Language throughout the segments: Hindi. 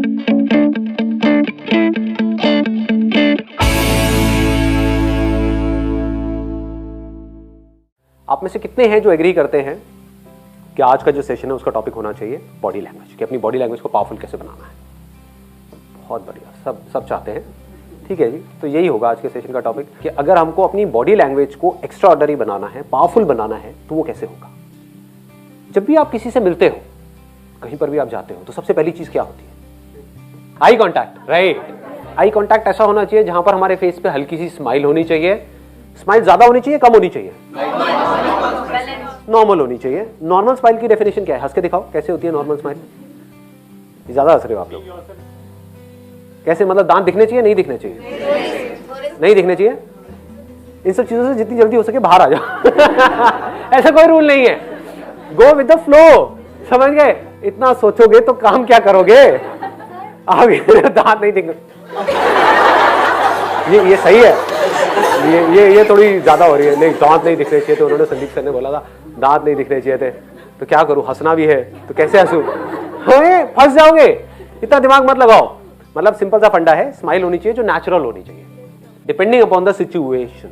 आप में से कितने हैं जो एग्री करते हैं कि आज का जो सेशन है उसका टॉपिक होना चाहिए बॉडी लैंग्वेज, कि अपनी बॉडी लैंग्वेज को पावरफुल कैसे बनाना है। बहुत बढ़िया, सब चाहते हैं। ठीक है जी, तो यही होगा आज के सेशन का टॉपिक कि अगर हमको अपनी बॉडी लैंग्वेज को एक्स्ट्रा ऑर्डिनरी बनाना है, पावरफुल बनाना है, तो वो कैसे होगा। जब भी आप किसी से मिलते हो, कहीं पर भी आप जाते हो, तो सबसे पहली चीज क्या होती है? Eye contact, right. Eye contact ऐसा होना चाहिए जहां पर हमारे फेस पे हल्की सी स्माइल होनी चाहिए। स्माइल ज्यादा होनी चाहिए, कम होनी चाहिए? नॉर्मल होनी चाहिए। नॉर्मल स्माइल की डेफिनेशन क्या है? हंस के दिखाओ, कैसे होती है नॉर्मल स्माइल? ज्यादा हंस रहे हो आप लोग। कैसे, मतलब दांत दिखने चाहिए, नहीं दिखने चाहिए? नहीं दिखने चाहिए। इन सब चीजों से जितनी जल्दी हो सके बाहर आ जाओ। ऐसा कोई रूल नहीं है, गो विद द फ्लो। समझ गए? इतना सोचोगे तो काम क्या करोगे? आप दांत नहीं दिखने, ये सही है। ये थोड़ी ज्यादा हो रही है। नहीं, दांत नहीं दिखने चाहिए, तो उन्होंने संदीप सर ने बोला था दांत नहीं दिखने चाहिए थे, तो क्या करूं, हंसना भी है, तो कैसे हंसू? फंस जाओगे, इतना दिमाग मत लगाओ। मतलब सिंपल सा फंडा है, स्माइल होनी चाहिए जो नेचुरल होनी चाहिए, डिपेंडिंग अपॉन द सिचुएशन।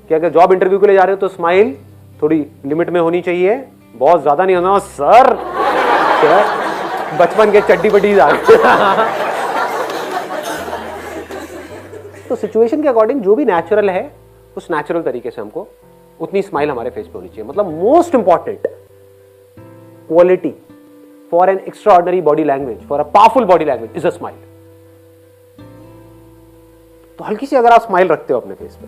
कि अगर जॉब इंटरव्यू के लिए जा रहे हो तो स्माइल थोड़ी लिमिट में होनी चाहिए, बहुत ज्यादा नहीं होना। सर बचपन के चड्डी बड्डी तो सिचुएशन के अकॉर्डिंग जो भी नेचुरल है, उस नेचुरल तरीके से हमको उतनी स्माइल हमारे फेस पे होनी चाहिए। मतलब most important quality for an extraordinary body language, for a powerful body language is a smile. तो हल्की सी अगर आप स्माइल रखते हो अपने फेस पे,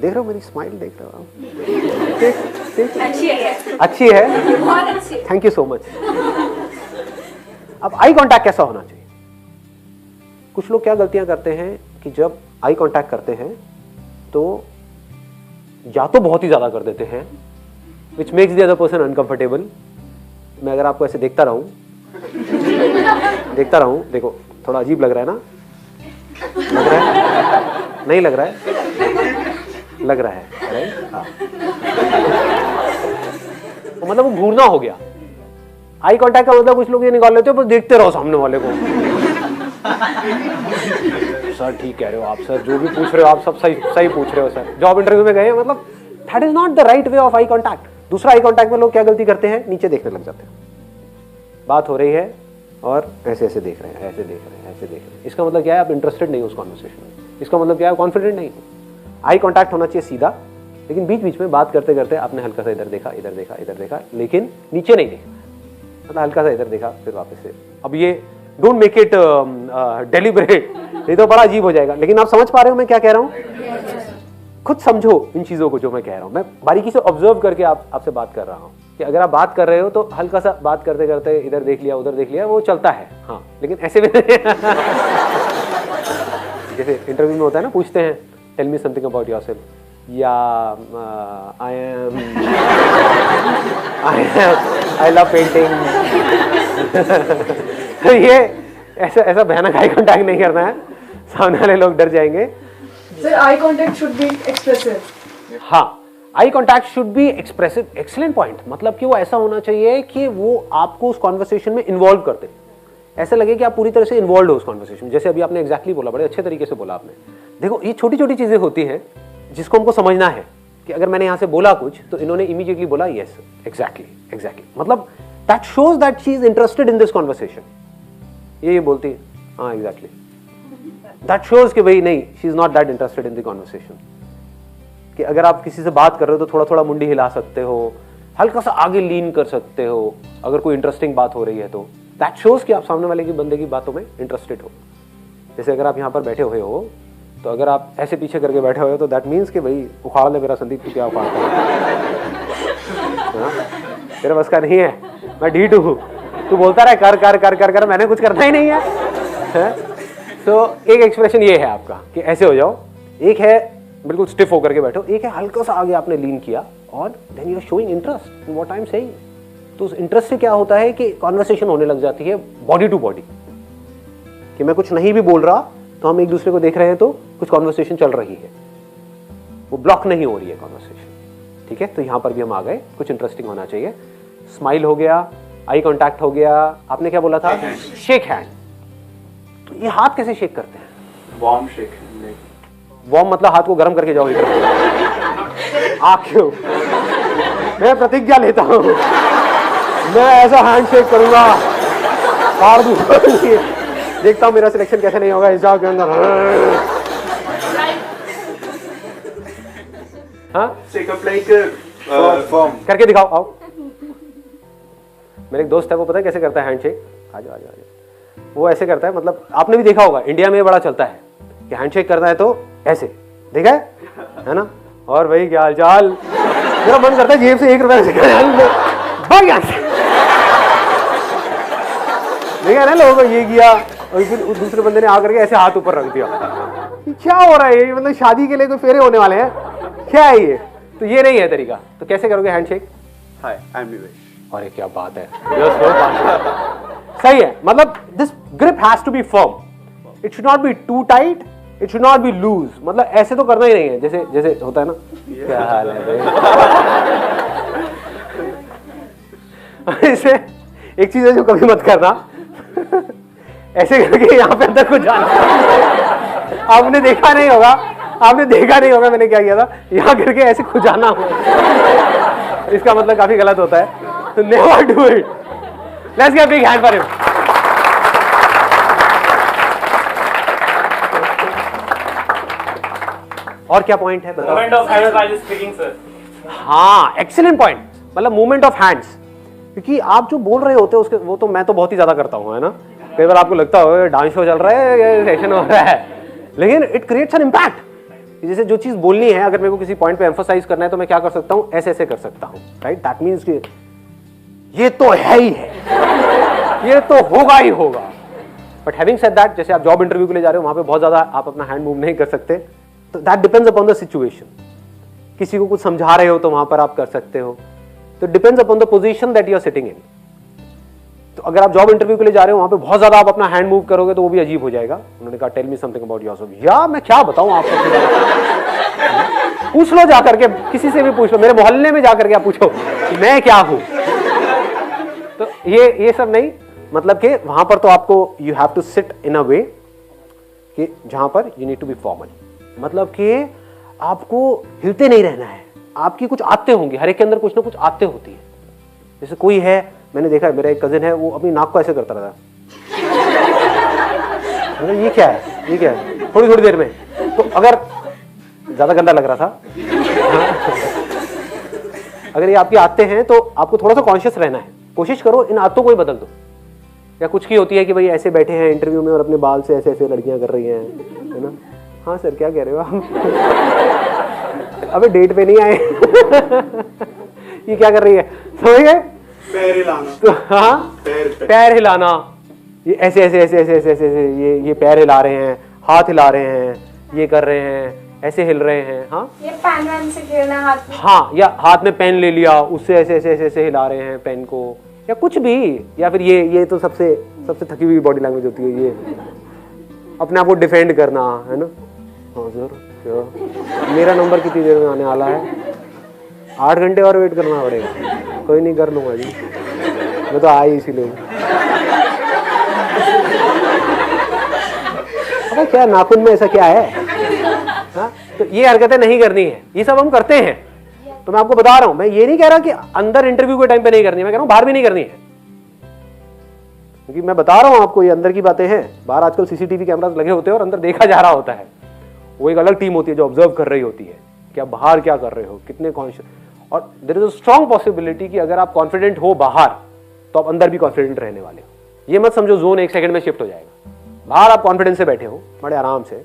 देख रहे हो मेरी स्माइल, देख रहे हो आप? अच्छी है, थैंक यू सो मच। अब आई कांटेक्ट कैसा होना चाहिए? कुछ लोग क्या गलतियां करते हैं कि जब आई कांटेक्ट करते हैं तो या तो बहुत ही ज्यादा कर देते हैं, which makes the other person uncomfortable. मैं अगर आपको ऐसे देखता रहूं, देखो थोड़ा अजीब लग रहा है ना? लग रहा है? नहीं लग रहा है? लग रहा है, राइट? तो मतलब वो घूरना हो गया। आई कांटेक्ट का मतलब कुछ लोग ये निकाल लेते हो, बस देखते रहो सामने वाले को। सर ठीक कह रहे हो आप, सर जो भी पूछ रहे हो आप सब सही पूछ रहे हो सर। जॉब इंटरव्यू में गए, मतलब that is not the right way of eye contact. दूसरा आई कांटेक्ट में लोग क्या गलती करते हैं? नीचे देखने लग जाते हैं। बात हो रही है और ऐसे ऐसे देख रहे हैं, ऐसे देख रहे हैं, ऐसे देख रहे हैं। इसका मतलब क्या है? आप इंटरेस्टेड नहीं हो उस कॉन्वर्सेशन में। इसका मतलब क्या है? कॉन्फिडेंट नहीं हो। आई कांटेक्ट होना चाहिए सीधा, लेकिन बीच बीच में बात करते करते आपने हल्का सा इधर देखा, इधर देखा, इधर देखा, लेकिन नीचे नहीं देखा। मतलब हल्का सा इधर देखा, फिर वापस से। अब ये डोंट मेक इट डेलिबरेट, नहीं तो बड़ा अजीब हो जाएगा। लेकिन आप समझ पा रहे हो मैं क्या कह रहा हूं? खुद समझो इन चीजों को जो मैं कह रहा हूं। मैं बारीकी से ऑब्जर्व करके आपसे बात कर रहा हूं कि अगर आप बात कर रहे हो तो हल्का सा बात करते करते इधर देख लिया, उधर देख लिया, वो चलता है। हाँ, लेकिन ऐसे में जैसे इंटरव्यू में होता है ना, पूछते हैं tell me something about yourself, या आई लव पेंटिंग। तो ये ऐसा भयानक आई कांटेक्ट नहीं करना है, सामने वाले लोग डर जाएंगे। Sir, eye contact should be expressive. हाँ, eye contact should be expressive. Excellent point. मतलब कि वो ऐसा होना चाहिए कि वो आपको उस कॉन्वर्सेशन में इन्वॉल्व करते, ऐसा लगे कि आप पूरी तरह से इन्वॉल्व हो उस कॉन्वर्सेशन। जैसे अभी आपने एग्जैक्टली बोला, बड़े अच्छे तरीके से बोला आपने। देखो, ये छोटी छोटी चीजें होती हैं जिसको हमको समझना है कि अगर मैंने यहां से बोला कुछ तो इन्होंने इमीडिएटली बोला यस, एग्जैक्टली। मतलब that shows that she is interested in this conversation. ये बोलती है हाँ एग्जैक्टली, दैट शोज कि भाई नहीं, she is not that interested in the conversation. कि अगर आप किसी से बात कर रहे हो तो थोड़ा थोड़ा मुंडी हिला सकते हो, हल्का सा आगे लीन कर सकते हो अगर कोई इंटरेस्टिंग बात हो रही है तो। दैट शोज कि आप सामने वाले की बंदे की बातों में इंटरेस्टेड हो। जैसे अगर आप यहाँ पर बैठे हुए हो तो अगर आप ऐसे पीछे करके बैठे हुए हो तो दैट मीन्स कि भाई उखाड़ ले मेरा संदीप, तू क्या उखाड़ता है? तेरे बस का नहीं है, मैं ढीठ हूँ, तू बोलता रहे कर कर कर कर कर, मैंने कुछ करना ही नहीं है। तो एक एक्सप्रेशन ये है आपका कि ऐसे हो जाओ, एक है बिल्कुल स्टिफ होकर के बैठो, एक है हल्का सा आगे आपने लीन किया और then you are showing interest in what I am saying. तो उस इंटरेस्ट से क्या होता है कि कॉन्वर्सेशन होने लग जाती है बॉडी टू बॉडी, कि मैं कुछ नहीं भी बोल रहा तो हम एक दूसरे को देख रहे हैं तो कुछ कॉन्वर्सेशन चल रही है, वो ब्लॉक नहीं हो रही है कॉन्वर्सेशन। ठीक है, तो यहां पर भी हम आ गए, कुछ इंटरेस्टिंग होना चाहिए। स्माइल हो गया, आई कांटेक्ट हो गया, आपने क्या बोला था? Shake hand. तो ये हाथ कैसे शेक करते हैं? Warm shake. वार्म मतलब हाथ को गर्म करके जाओ इधर। क्यों? मैं प्रतिज्ञा लेता हूं, मैं ऐसा हैंड शेक करूंगा, फाड़ दूंगा। देखता हूं मेरा सिलेक्शन कैसे नहीं होगा इस जगह के अंदर। हाँ करके दिखाओ, आओ। मेरे एक दोस्त है, वो पता है कैसे करता है हैंडशेक? आ जाओ आ जाओ। वो ऐसे करता है, मतलब आपने भी देखा होगा, इंडिया में बड़ा चलता है कि हैंडशेक करना है तो ऐसे, देखा है ना? और भाई क्या हाल चाल? मेरा मन करता है जेब से 1 रुपया से देखा ना लोगों को, ये किया और फिर दूसरे बंदे ने आकर के ऐसे हाथ ऊपर रख दिया। क्या हो रहा है ये? मतलब शादी के लिए कोई फेरे होने वाले हैं क्या है ये? तो ये नहीं है तरीका। तो कैसे करोगे हैंडशेक? हाय, आई एम विवेक। अरे क्या बात है, सही है। मतलब this grip has to be firm, it should not be too tight, it should not be loose. मतलब ऐसे तो करना ही नहीं है, जैसे जैसे होता है ना। क्या हाल है भाई? ऐसे एक चीज है जो कभी मत करना, ऐसे करके यहाँ पे अंदर को जाना। आपने देखा नहीं होगा, मैंने क्या किया था, यहाँ करके ऐसे खुजाना हो, इसका मतलब काफी गलत होता है। तो never do it. Let's give a big hand for him. और क्या पॉइंट है बताओ? Movement of hands while speaking, sir. हाँ, एक्सीलेंट पॉइंट। मतलब मूवमेंट ऑफ हैंड्स, क्योंकि आप जो बोल रहे होते हो उसके, वो तो मैं तो बहुत ही ज्यादा करता हूँ, है ना? कई बार आपको लगता हो डांस शो चल रहा है या सेशन हो रहा है, लेकिन इट क्रिएट्स एन इम्पैक्ट। जैसे जो चीज बोलनी है, अगर मेरे को किसी पॉइंट पे एम्फसाइज करना है तो मैं क्या कर सकता हूँ? ऐसे ऐसे कर सकता हूँ, राइट? दैट मीन्स ये तो है ही है, ये तो होगा ही होगा। बट हैविंग सेड दैट, जैसे आप जॉब इंटरव्यू के लिए जा रहे हो, वहां पे बहुत ज्यादा आप अपना हैंड मूव नहीं कर सकते, तो that depends upon the situation. किसी को कुछ समझा रहे हो तो वहां पर आप कर सकते हो, तो depends upon the position that you are sitting in. तो अगर आप जॉब इंटरव्यू के लिए जा रहे हो, वहां पे बहुत ज्यादा आप अपना हैंड मूव करोगे तो वो भी अजीब हो जाएगा। उन्होंने कहा tell me something about yourself. या मैं क्या बताऊं आपको? पूछ लो जाकर के, किसी से भी पूछ लो, मेरे मोहल्ले में जाकर के आप पूछो कि मैं क्या हूं। तो ये सब नहीं, मतलब कि वहां पर तो आपको you have to sit in a way कि जहां पर you need to be formal. मतलब कि आपको हिलते नहीं रहना है, आपकी कुछ आते होंगी, हर एक के अंदर कुछ ना कुछ आते होती है। जैसे कोई है, मैंने देखा है, मेरा एक कजिन है, वो अपनी नाक को ऐसे करता रहता है। ये क्या है, ये क्या है? थोड़ी थोड़ी देर में। तो अगर ज्यादा गंदा लग रहा था अगर ये आपकी आदतें हैं तो आपको थोड़ा सा कॉन्शियस रहना है। कोशिश करो इन आदतों को ही बदल दो। या कुछ की होती है कि भाई ऐसे बैठे हैं इंटरव्यू में और अपने बाल से ऐसे ऐसे लड़कियां कर रही हैं, है ना? हाँ सर, क्या कह रहे हो आप? अबे डेट पे नहीं आए। ये क्या कर रही है, समझ गए? पैर हिलाना। तो हाँ, पैर हिलाना, ये ऐसे ऐसे ऐसे ऐसे ऐसे ऐसे ये पैर हिला रहे हैं, हाथ हिला रहे हैं, ये कर रहे हैं, ऐसे हिल रहे हैं। हाँ, ये पेन वैन से खेलना हाथ में। हाँ, या हाथ में पेन ले लिया, उससे ऐसे ऐसे ऐसे ऐसे हिला रहे हैं पेन को, या कुछ भी। या फिर ये तो सबसे थकी हुई बॉडी लैंग्वेज होती है, ये अपने आप को डिफेंड करना, है ना? हाँ सर, क्या मेरा नंबर कितनी देर में आने वाला है? 8 घंटे और वेट करना पड़ेगा। कोई नहीं, कर लूंगा जी, मैं तो आई इसीलिए। अबे क्या नाखून में ऐसा क्या है? हाँ, तो ये हरकतें नहीं करनी है, ये सब हम करते हैं। तो मैं आपको बता रहा हूं, मैं ये नहीं कह रहा कि अंदर इंटरव्यू के टाइम पे नहीं करनी है, मैं कह रहा हूं बाहर भी नहीं करनी है। क्योंकि मैं बता रहा हूं आपको, ये अंदर की बातें हैं। बाहर आजकल सीसीटीवी कैमरास लगे होते हैं और अंदर देखा जा रहा होता है। वो एक अलग टीम होती है जो ऑब्जर्व कर रही होती है कि आप बाहर क्या कर रहे हो, कितने कॉन्शियस। और there is a strong possibility कि अगर आप कॉन्फिडेंट हो बाहर, तो आप अंदर भी कॉन्फिडेंट रहने वाले हो। ये मत समझो जोन 1 सेकंड में शिफ्ट हो जाएगा। बाहर आप कॉन्फिडेंस से बैठे हो बड़े आराम से,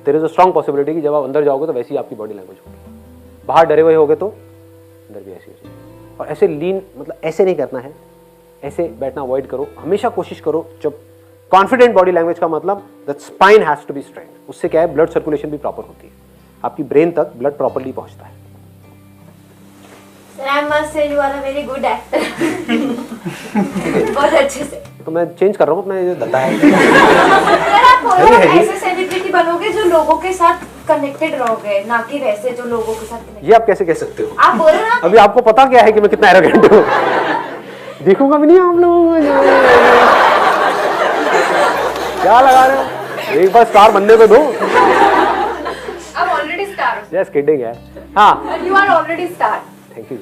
there is a strong possibility कि जब आप अंदर जाओगे तो वैसी ही आपकी बॉडी लैंग्वेज होगी। बाहर डरे हुए होगे तो अंदर भी ऐसी हो जाएगी। और ऐसे लीन, मतलब ऐसे नहीं करना है, ऐसे बैठना अवॉइड करो। हमेशा कोशिश करो, जब कॉन्फिडेंट बॉडी लैंग्वेज का मतलब that spine has to be straight. उससे क्या है, ब्लड सर्कुलेशन भी प्रॉपर होती है, आपकी ब्रेन तक ब्लड प्रॉपर्ली पहुंचता है। Sir, I must say you are a very good actor. बहुत अच्छे से। तो मैं चेंज कर रहा हूँ अपना ये धंधा है। सर, आप ऐसे सेलिब्रिटी बनोगे जो लोगों के साथ कनेक्टेड रहोगे, ना कि वैसे जो लोगों के साथ connected। ये आप कैसे कह सकते हो? आप बोल रहे हो ना, अभी आपको पता क्या है कि मैं कितना एरोगेंट हूँ? देखूंगा भी नहीं आप लोगों को। क्या लगा रहे हो, एक बार स्टार बनने पे दो। I'm already star. Just kidding है। हाँ, You are already star. Thank you.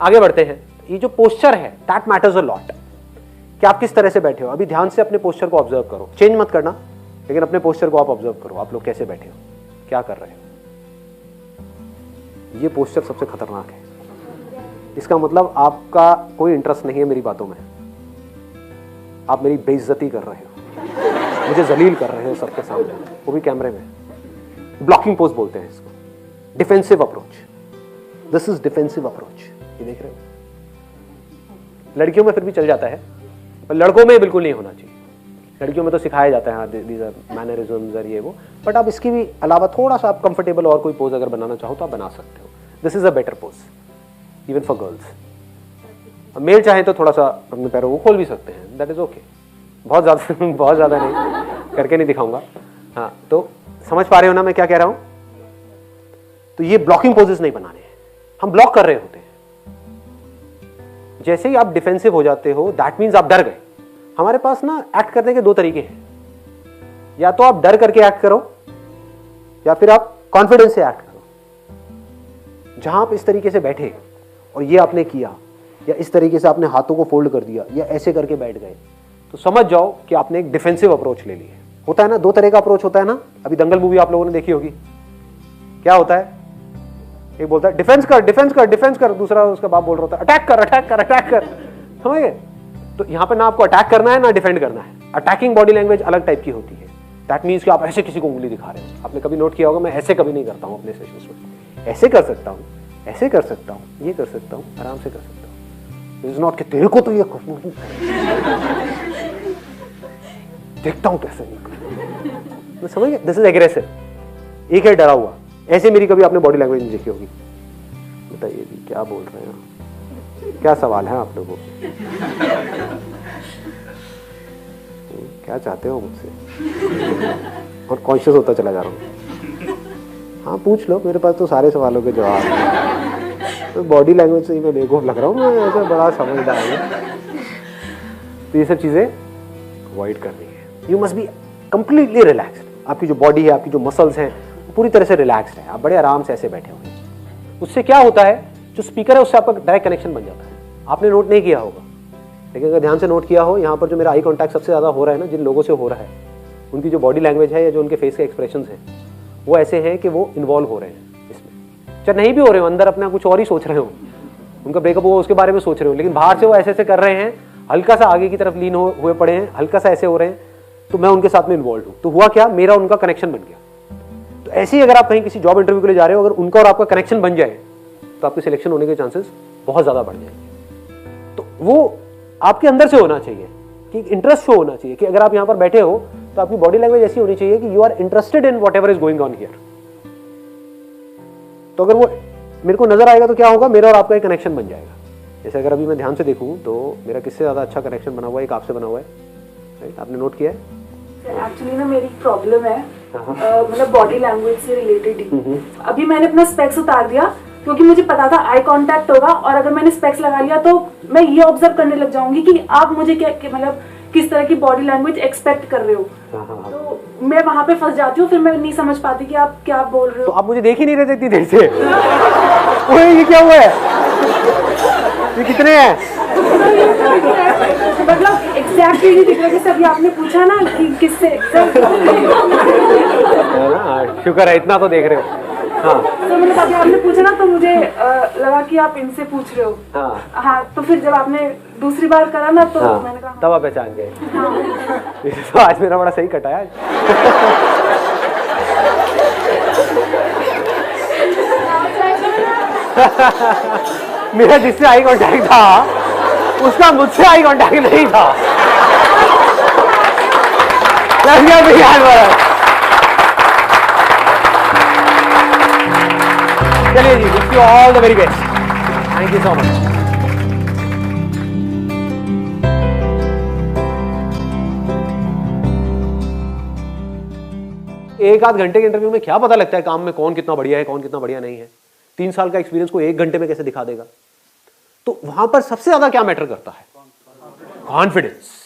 आगे बढ़ते हैं। ये जो पोस्चर है दैट मैटर्स अ लॉट, कि आप किस तरह से बैठे हो। अभी ध्यान से अपने पोस्चर को ऑब्जर्व करो, चेंज मत करना, लेकिन अपने पोस्चर को आप ऑब्जर्व करो, आप लोग कैसे बैठे हो, क्या कर रहे हो। ये पोस्चर सबसे खतरनाक है। इसका मतलब आपका कोई इंटरेस्ट नहीं है मेरी बातों में, आप मेरी बेइज्जती कर रहे हो, मुझे जलील कर रहे हो सबके सामने, वो भी कैमरे में। ब्लॉकिंग पोज बोलते हैं इसको, defensive approach. This is defensive approach. ये देख रहे हो, लड़कियों में फिर भी चल जाता है, पर लड़कों में बिल्कुल नहीं होना चाहिए। लड़कियों में तो सिखाया जाता है, हाँ दीज आर मैनरिज्म्स और ये वो, बट आप इसकी भी अलावा थोड़ा सा आप कंफर्टेबल और कोई पोज अगर बनाना चाहो तो आप बना सकते हो। This is a better pose even for girls. Male चाहे तो थोड़ा सा अपने पैरों को खोल भी सकते हैं, दैट इज ओके। बहुत ज़्यादा नहीं, करके नहीं दिखाऊंगा। हाँ, तो समझ पा रहे हो ना मैं क्या कह रहा हूँ। तो ये ब्लॉकिंग पोजेस नहीं बनाने हैं, हम ब्लॉक कर रहे होते हैं। जैसे ही आप डिफेंसिव हो जाते हो दैट मीन्स आप डर गए। हमारे पास ना एक्ट करने के दो तरीके हैं, या तो आप डर करके एक्ट करो या फिर आप कॉन्फिडेंस से एक्ट करो। जहां आप इस तरीके से बैठे और ये आपने किया, या इस तरीके से आपने हाथों को फोल्ड कर दिया, या ऐसे करके बैठ गए, तो समझ जाओ कि आपने एक डिफेंसिव अप्रोच ले ली है। होता है ना, दो तरह का अप्रोच होता है ना। अभी दंगल मूवी आप लोगों ने देखी होगी, क्या होता है, एक बोलता है डिफेंस कर डिफेंस कर डिफेंस कर, दूसरा उसका बाप बोल रहा होता है अटैक कर अटैक कर अटैक कर। समझ गए। तो यहां पर ना आपको अटैक करना है ना डिफेंड करना है। अटैकिंग बॉडी लैंग्वेज अलग टाइप की होती है। दैट मीन्स कि आप ऐसे किसी को उंगली दिखा रहे हो। आपने कभी नोट किया होगा, मैं ऐसे कभी नहीं करता हूं अपने सेशंस में। ऐसे कर सकता हूं, ऐसे कर सकता हूं, ये कर सकता हूं, आराम से कर सकता हूं। इज नॉट कि तेरे को तो ये देखता हूं कैसे नहीं। समझ गए, दिस इज एग्रेसिव। एक है डरा हुआ, ऐसे मेरी कभी आपने बॉडी लैंग्वेज नहीं देखी होगी। बताइए जी क्या बोल रहे हैं, क्या सवाल है आप लोगों को, क्या चाहते हो मुझसे, और कॉन्शियस होता चला जा रहा हूँ। हाँ पूछ लो, मेरे पास तो सारे सवालों के जवाब हैं। तो बॉडी लैंग्वेज से ही मैं बेवकूफ लग रहा हूँ, मैं ऐसा बड़ा समझदार हूँ। तो ये सब चीजें अवॉइड करनी है। You must be completely relaxed. आपकी जो बॉडी है, आपकी जो मसल्स हैं, पूरी तरह से रिलैक्स्ड है। आप बड़े आराम से ऐसे बैठे हुए हैं। उससे क्या होता है, जो स्पीकर है उससे आपका डायरेक्ट कनेक्शन बन जाता है। आपने नोट नहीं किया होगा, लेकिन अगर ध्यान से नोट किया हो, यहाँ पर जो मेरा आई कॉन्टैक्ट सबसे ज़्यादा हो रहा है ना, जिन लोगों से हो रहा है, उनकी जो बॉडी लैंग्वेज है या जो उनके फेस के एक्सप्रेशंस हैं, वो ऐसे हैं कि वो इन्वॉल्व हो रहे हैं इसमें। चाहे नहीं भी हो रहे हो, अंदर अपना कुछ और ही सोच रहे हो, उनका ब्रेकअप हुआ उसके बारे में सोच रहे हो, लेकिन बाहर से वो ऐसे ऐसे कर रहे हैं, हल्का सा आगे की तरफ लीन हुए पड़े हैं, हल्का सा ऐसे हो रहे हैं, तो मैं उनके साथ में इन्वॉल्व हूँ। तो हुआ क्या, मेरा उनका कनेक्शन बन गया। तो ऐसे ही अगर आप कहीं किसी जॉब इंटरव्यू के लिए जा रहे हो, अगर उनका और आपका कनेक्शन बन जाए तो आपके सिलेक्शन होने के चांसेस बहुत ज़्यादा बढ़ जाएंगे। तो वो आपके अंदर से होना चाहिए कि इंटरेस्ट शो होना चाहिए कि अगर आप यहाँ पर बैठे हो तो आपकी बॉडी लैंग्वेज ऐसी होनी चाहिए कि you are interested in whatever is going on here. तो अगर वो मेरे को नजर आएगा तो क्या होगा, मेरा और आपका एक कनेक्शन बन जाएगा। जैसे अगर अभी मैं ध्यान से देखूं तो मेरा किससे ज़्यादा अच्छा कनेक्शन बना हुआ है, एक आपसे बना हुआ है, राइट? आपने नोट किया है? एक्चुअली ना मेरी प्रॉब्लम है, मतलब बॉडी लैंग्वेज से रिलेटेड ही। अभी मैंने अपना स्पेक्स उतार दिया क्योंकि मुझे पता था आई कांटेक्ट होगा, और अगर मैंने स्पेक्स लगा लिया तो मैं ये ऑब्जर्व करने लग जाऊंगी कि आप मुझे क्या मतलब किस तरह की बॉडी लैंग्वेज एक्सपेक्ट कर रहे हो। तो मैं वहां पे फंस जाती हूँ, फिर मैं नहीं समझ पाती कि आप क्या बोल रहे हो। तो आप मुझे देख ही नहीं रहे थे इतनी देर से। ओए ये क्या हुआ है, ये कितने हैं? मतलब एग्जैक्टली नहीं दिख रहा, जैसे अभी आपने पूछा ना कि किससे एग्जैक्ट। शुक्र है इतना तो देख रहे हो। हाँ तो मतलब अभी आपने पूछा ना तो मुझे लगा कि आप इनसे पूछ रहे हो। हाँ तो फिर जब आपने दूसरी बार करा ना तो मैंने कहा तब आप पहचान गए। तो आज मेरा बड़ा सही कटा है। मेरा जिससे आई कांटेक्ट था उसका मुझसे आई कांटेक्ट नहीं था। चलिए जी, wish you all the very best. Thank you so much. एक आध घंटे के इंटरव्यू में क्या पता लगता है काम में कौन कितना बढ़िया है, कौन कितना बढ़िया नहीं है। 3 साल का एक्सपीरियंस को 1 घंटे में कैसे दिखा देगा। तो वहां पर सबसे ज्यादा क्या मैटर करता है, कॉन्फिडेंस।